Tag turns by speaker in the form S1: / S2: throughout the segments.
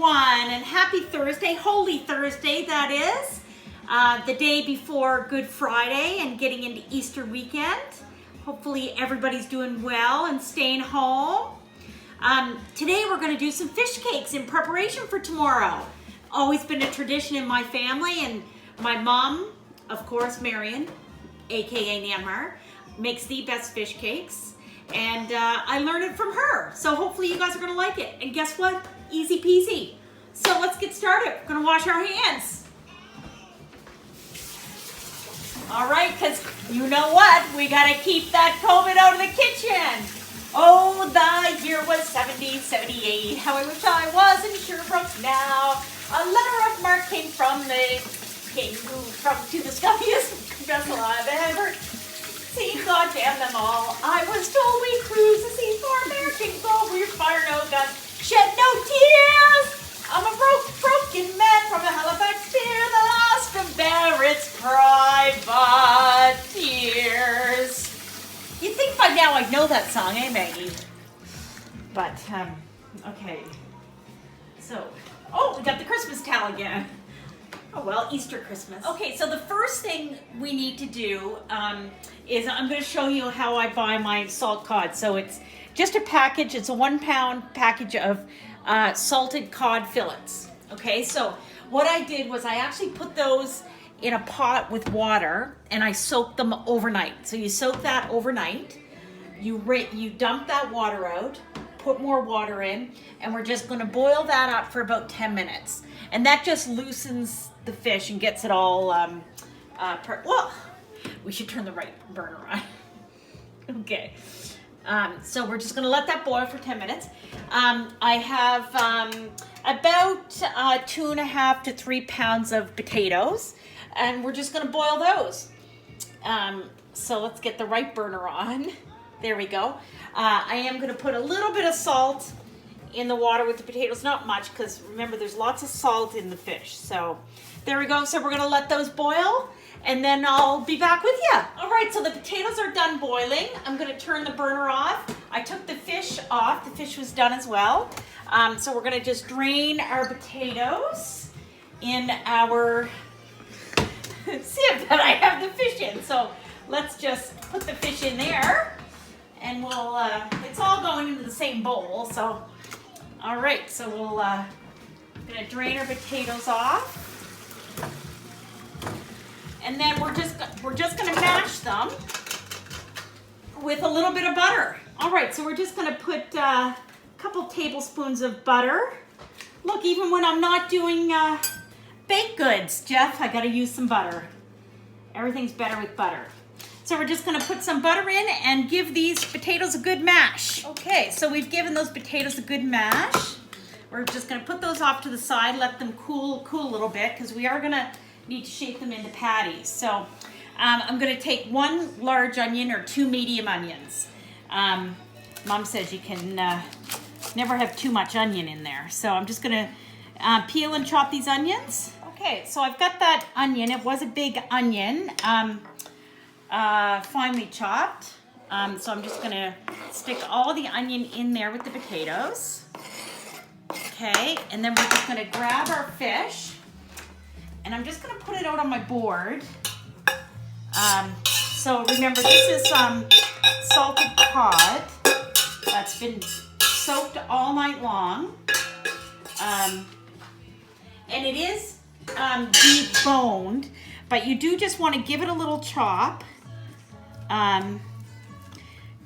S1: everyone, and happy Thursday, Holy Thursday that is. The day before Good Friday and getting into Easter weekend. Hopefully everybody's doing well and staying home. Today we're going to do some fish cakes in preparation for tomorrow. Always been a tradition in my family, and my mom, of course, Marion, aka Nanmar, makes the best fish cakes. And I learned it from her. So hopefully you guys are gonna like it. And guess what? Easy peasy. So let's get started. We're gonna wash our hands. All right, because you know what? We gotta keep that COVID out of the kitchen. Oh, the year was 1778. How I wish I was in Sherbrooke now. A letter of marque came from the king who to the scuffiest vessel I've ever seen. God damn them all. I was told we cruise the sea for American gold. We fire no guns, shed no tears. I'm a broken man from a Halifax pier. The last of Barrett's privateers. You'd think by now I'd know that song, eh, Maggie? But, okay. So, oh, we got the Christmas towel again. Oh, well, Easter Christmas. Okay, so the first thing we need to do is I'm going to show you how I buy my salt cod. So it's just a package. It's a 1 pound package of salted cod fillets. Okay, so what I did was I actually put those in a pot with water and I soaked them overnight. So you soak that overnight. You dump that water out, put more water in, and we're just going to boil that up for about 10 minutes. And that just loosens the fish and gets it all, well, we should turn the right burner on. Okay, so we're just gonna let that boil for 10 minutes. I have about 2.5 to 3 pounds of potatoes, and we're just gonna boil those. So let's get the right burner on. There we go. I am gonna put a little bit of salt in the water with the potatoes, not much, because remember there's lots of salt in the fish. So there we go. So we're gonna let those boil and then I'll be back with you. All right, so the potatoes are done boiling. I'm gonna turn the burner off. I took the fish off. The fish was done as well. So we're gonna just drain our potatoes in our sieve that I have the fish in. So let's just put the fish in there and we'll, it's all going into the same bowl. So, all right, so we'll, gonna drain our potatoes off. And then we're just gonna mash them with a little bit of butter. All right, so we're just gonna put a couple tablespoons of butter. Look, even when I'm not doing baked goods, Jeff, I gotta use some butter. Everything's better with butter. So we're just gonna put some butter in and give these potatoes a good mash. Okay, so we've given those potatoes a good mash. We're just gonna put those off to the side, let them cool a little bit, because we are gonna need to shape them into patties. So I'm gonna take 1 large onion or 2 medium onions. Mom says you can never have too much onion in there. So I'm just gonna peel and chop these onions. Okay, so I've got that onion. It was a big onion, finely chopped. So I'm just gonna stick all the onion in there with the potatoes. Okay, and then we're just gonna grab our fish and I'm just gonna put it out on my board. So remember, this is salted cod that's been soaked all night long. And it is deboned, but you do just wanna give it a little chop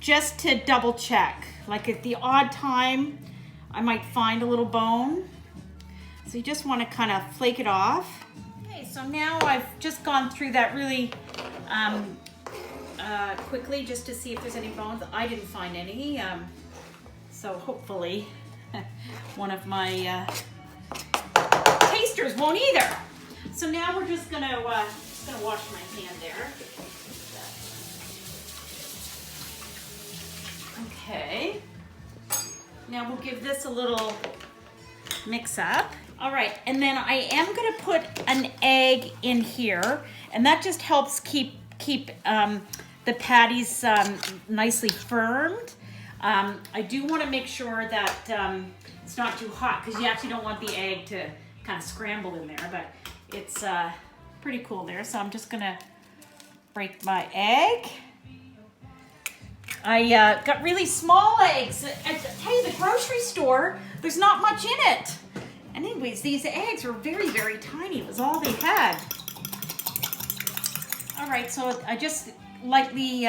S1: just to double check. Like at the odd time, I might find a little bone. So you just want to kind of flake it off. Okay, so now I've just gone through that really quickly just to see if there's any bones. I didn't find any. So hopefully one of my tasters won't either. So now we're just gonna wash my hand there. Okay. Now we'll give this a little mix up. All right, and then I am gonna put an egg in here, and that just helps keep the patties nicely firmed. I do want to make sure that it's not too hot because you actually don't want the egg to kind of scramble in there, but it's pretty cool there. So I'm just gonna break my egg. I got really small eggs. I tell you, the grocery store, there's not much in it. Anyways, these eggs were very, very tiny. It was all they had. All right, so I just lightly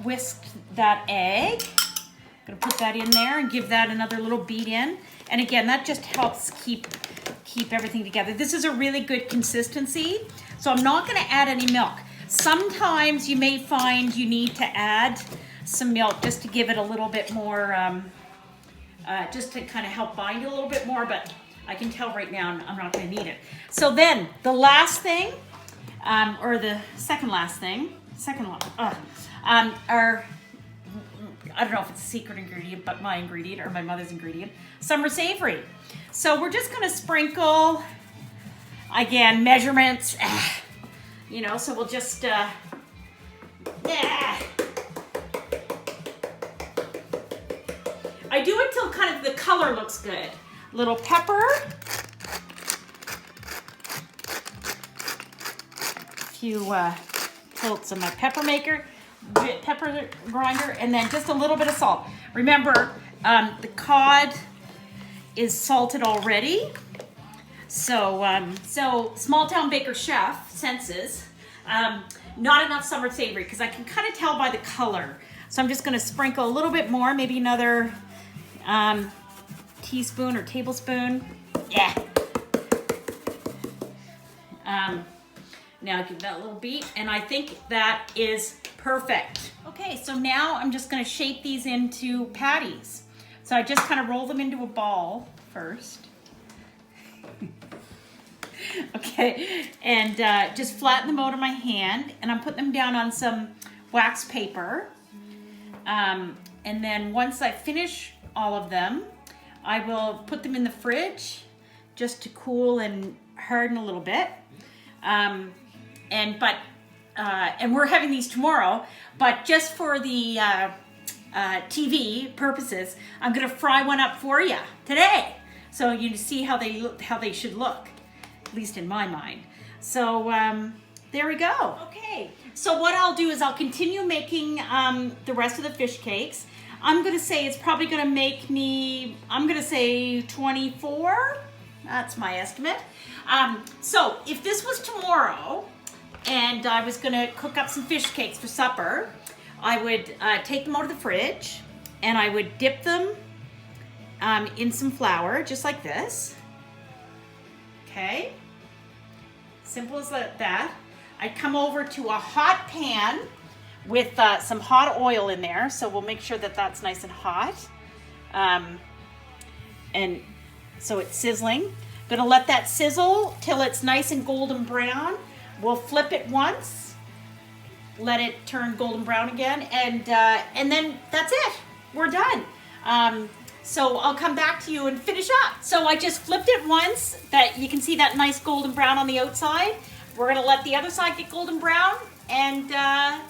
S1: whisked that egg. I'm gonna put that in there and give that another little beat in. And again, that just helps keep everything together. This is a really good consistency. So I'm not gonna add any milk. Sometimes you may find you need to add some milk just to give it a little bit more, just to kind of help bind it a little bit more, but I can tell right now I'm not gonna need it. So then the last thing, or the second last thing, are, I don't know if it's a secret ingredient, but my ingredient or my mother's ingredient, summer savory. So we're just gonna sprinkle, again, measurements, you know, so we'll just, I do it till kind of the color looks good. Little pepper. A few pills of my pepper grinder, and then just a little bit of salt. Remember, the cod is salted already. So Small Town Baker Chef senses not enough summer savory because I can kind of tell by the color. So I'm just going to sprinkle a little bit more, maybe another teaspoon or tablespoon. Yeah. Now give that a little beat, and I think that is perfect. Okay, so now I'm just going to shape these into patties. So I just kind of roll them into a ball first. Okay, and just flatten them out of my hand, and I'm putting them down on some wax paper. And then once I finish all of them, I will put them in the fridge just to cool and harden a little bit. And we're having these tomorrow, but just for the TV purposes, I'm gonna fry one up for you today, so you can see how they look, how they should look, at least in my mind. So there we go. Okay, so what I'll do is I'll continue making the rest of the fish cakes. I'm gonna say it's probably gonna make me, I'm gonna say 24. That's my estimate. So if this was tomorrow and I was gonna cook up some fish cakes for supper, I would take them out of the fridge and I would dip them in some flour, just like this. Okay, simple as that. I'd come over to a hot pan with some hot oil in there, so we'll make sure that that's nice and hot. And so it's sizzling. Gonna let that sizzle till it's nice and golden brown. We'll flip it once, let it turn golden brown again, and then that's it. We're done. So I'll come back to you and finish up. So I just flipped it once, that you can see that nice golden brown on the outside. We're gonna let the other side get golden brown, and yeah.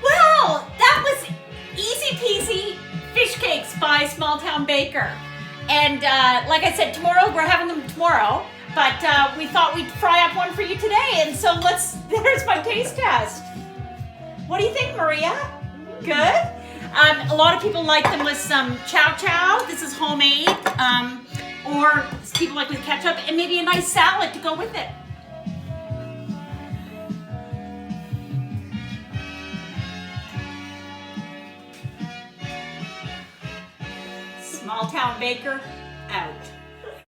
S1: Well, that was easy peasy fish cakes by Small Town Baker. And like I said, tomorrow, we're having them tomorrow, but we thought we'd fry up one for you today, and so there's my taste test. What do you think, Maria? Good? A lot of people like them with some chow chow. This is homemade. Or people like with ketchup, and maybe a nice salad to go with it. Small Town Baker.